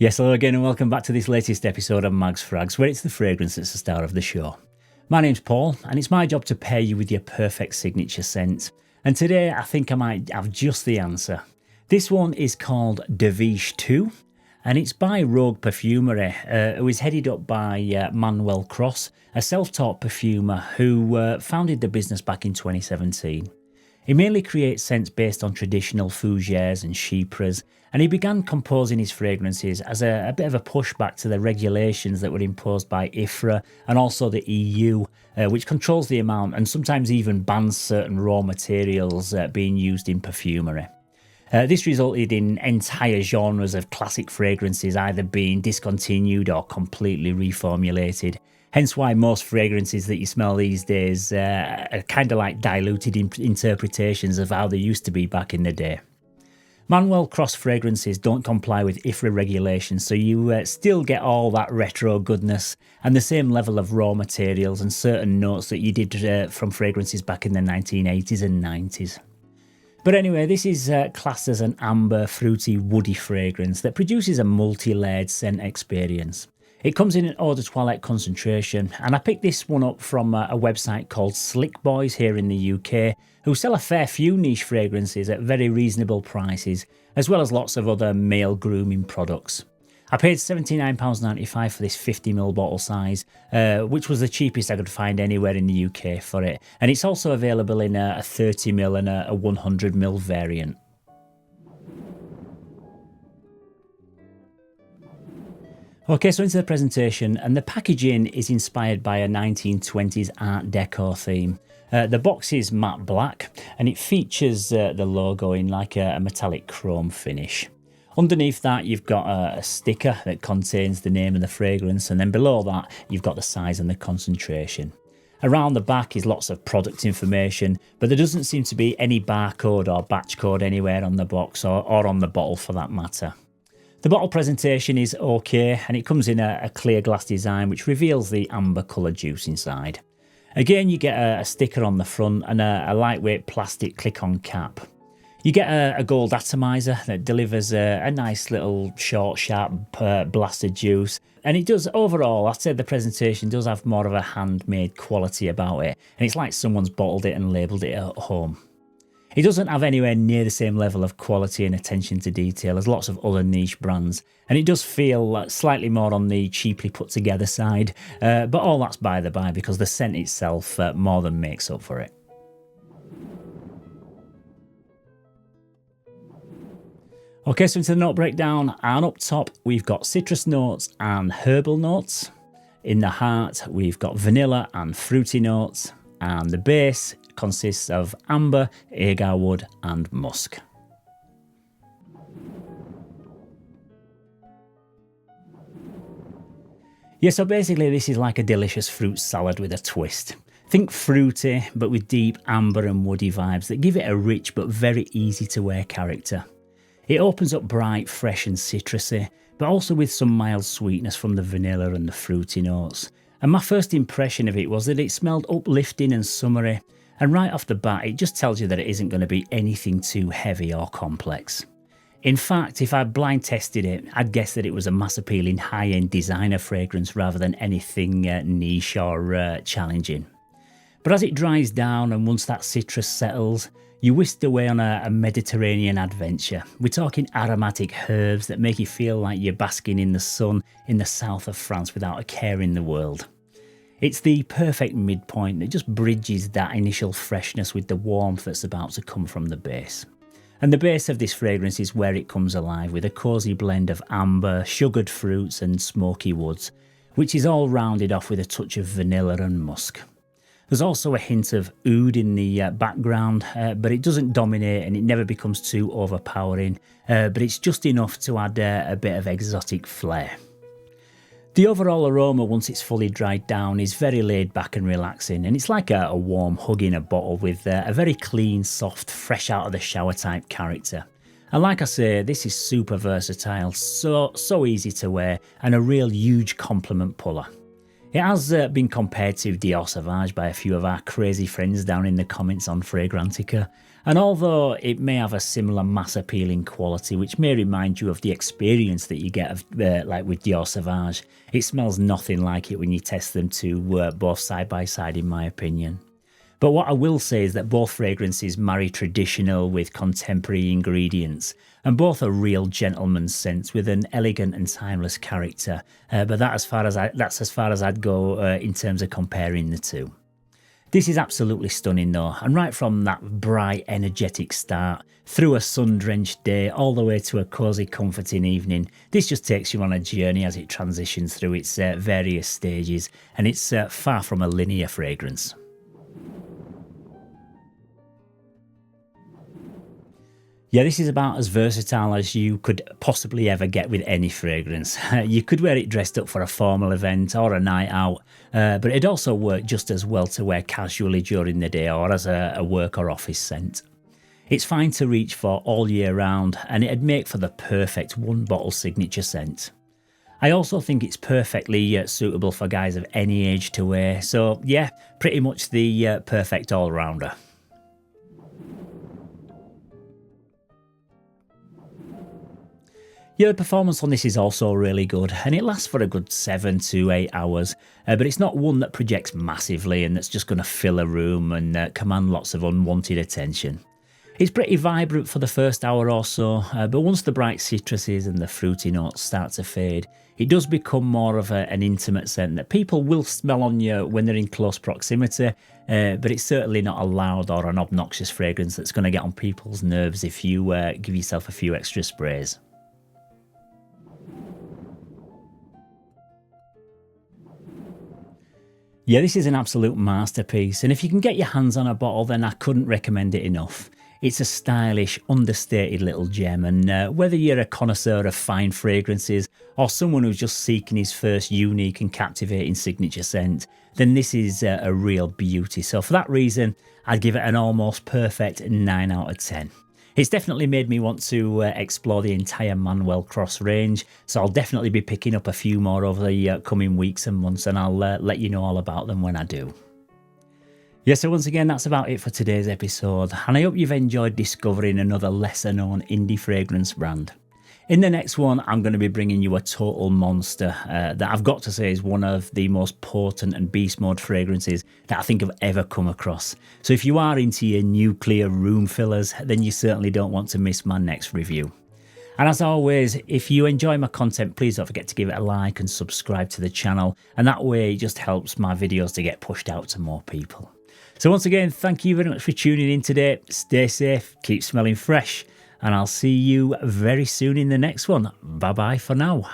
Yes, hello again and welcome back to this latest episode of Mags Frags, where it's the fragrance that's the star of the show. My name's Paul, and it's my job to pair you with your perfect signature scent. And today I think I might have just the answer. This one is called DERVICHE II, and it's by Rogue Perfumery, who is headed up by Manuel Cross, a self-taught perfumer who founded the business back in 2017. He mainly creates scents based on traditional fougères and chypres, and he began composing his fragrances as a bit of a pushback to the regulations that were imposed by IFRA and also the EU, which controls the amount and sometimes even bans certain raw materials being used in perfumery. This resulted in entire genres of classic fragrances either being discontinued or completely reformulated. Hence why most fragrances that you smell these days are kind of like diluted interpretations of how they used to be back in the day. Manuel Cross fragrances don't comply with IFRA regulations, so you still get all that retro goodness and the same level of raw materials and certain notes that you did from fragrances back in the 1980s and 90s. But anyway, this is classed as an amber, fruity, woody fragrance that produces a multi-layered scent experience. It comes in an eau de toilette concentration, and I picked this one up from a website called Slick Boys here in the UK, who sell a fair few niche fragrances at very reasonable prices, as well as lots of other male grooming products. I paid £79.95 for this 50ml bottle size, which was the cheapest I could find anywhere in the UK for it, and it's also available in a 30ml and a 100ml variant. Okay, so into the presentation, and the packaging is inspired by a 1920s Art Deco theme. The box is matte black, and it features the logo in like a metallic chrome finish. Underneath that, you've got a sticker that contains the name of the fragrance, and then below that, you've got the size and the concentration. Around the back is lots of product information, but there doesn't seem to be any barcode or batch code anywhere on the box or on the bottle for that matter. The bottle presentation is okay, and it comes in a clear glass design which reveals the amber colour juice inside. Again, you get a sticker on the front and a lightweight plastic click-on cap. You get a gold atomizer that delivers a nice little short, sharp blast of juice. And it does, overall, I'd say the presentation does have more of a handmade quality about it. And it's like someone's bottled it and labelled it at home. It doesn't have anywhere near the same level of quality and attention to detail as lots of other niche brands, and it does feel slightly more on the cheaply put together side, but all that's by the by because the scent itself more than makes up for it. Okay, so into the note breakdown, and up top we've got citrus notes and herbal notes. In the heart we've got vanilla and fruity notes, and the base consists of amber, agar wood and musk. Yeah, so basically this is like a delicious fruit salad with a twist. Think fruity, but with deep amber and woody vibes that give it a rich but very easy to wear character. It opens up bright, fresh and citrusy, but also with some mild sweetness from the vanilla and the fruity notes. And my first impression of it was that it smelled uplifting and summery, and right off the bat it just tells you that it isn't going to be anything too heavy or complex. In fact, if I blind tested it, I'd guess that it was a mass appealing high-end designer fragrance rather than anything niche or challenging. But as it dries down and once that citrus settles, you whisked away on a Mediterranean adventure. We're talking aromatic herbs that make you feel like you're basking in the sun in the south of France without a care in the world. It's the perfect midpoint that just bridges that initial freshness with the warmth that's about to come from the base. And the base of this fragrance is where it comes alive with a cosy blend of amber, sugared fruits and smoky woods, which is all rounded off with a touch of vanilla and musk. There's also a hint of oud in the background, but it doesn't dominate and it never becomes too overpowering, but it's just enough to add a bit of exotic flair. The overall aroma, once it's fully dried down, is very laid back and relaxing, and it's like a warm hug in a bottle with a very clean, soft, fresh out of the shower type character. And like I say, this is super versatile, so easy to wear, and a real huge compliment puller. It has been compared to Dior Sauvage by a few of our crazy friends down in the comments on Fragrantica, And although it may have a similar mass appealing quality, which may remind you of the experience that you get of, like with Dior Sauvage, it smells nothing like it when you test them two both side by side, in my opinion. But what I will say is that both fragrances marry traditional with contemporary ingredients, and both are real gentleman's scents with an elegant and timeless character. But that's as far as I'd go in terms of comparing the two. This is absolutely stunning though, and right from that bright, energetic start, through a sun-drenched day, all the way to a cosy, comforting evening, this just takes you on a journey as it transitions through its various stages, and it's far from a linear fragrance. Yeah, this is about as versatile as you could possibly ever get with any fragrance. You could wear it dressed up for a formal event or a night out, but it'd also work just as well to wear casually during the day or as a work or office scent. It's fine to reach for all year round, and it'd make for the perfect one-bottle signature scent. I also think it's perfectly suitable for guys of any age to wear, so yeah, pretty much the perfect all-rounder. Yeah, the performance on this is also really good, and it lasts for a good 7 to 8 hours, but it's not one that projects massively and that's just going to fill a room and command lots of unwanted attention. It's pretty vibrant for the first hour or so, but once the bright citruses and the fruity notes start to fade, it does become more of an intimate scent that people will smell on you when they're in close proximity, but it's certainly not a loud or an obnoxious fragrance that's going to get on people's nerves if you give yourself a few extra sprays. Yeah, this is an absolute masterpiece, and if you can get your hands on a bottle, then I couldn't recommend it enough. It's a stylish, understated little gem, and whether you're a connoisseur of fine fragrances or someone who's just seeking his first unique and captivating signature scent, then this is a real beauty. So for that reason, I'd give it an almost perfect 9 out of 10. It's definitely made me want to explore the entire Manuel Cross range, so I'll definitely be picking up a few more over the coming weeks and months, and I'll let you know all about them when I do. Yeah, so once again, that's about it for today's episode, and I hope you've enjoyed discovering another lesser known indie fragrance brand. In the next one, I'm going to be bringing you a total monster that I've got to say is one of the most potent and beast mode fragrances that I think I've ever come across. So if you are into your nuclear room fillers, then you certainly don't want to miss my next review. And as always, if you enjoy my content, please don't forget to give it a like and subscribe to the channel, and that way it just helps my videos to get pushed out to more people. So once again, thank you very much for tuning in today. Stay safe, keep smelling fresh, and I'll see you very soon in the next one. Bye bye for now.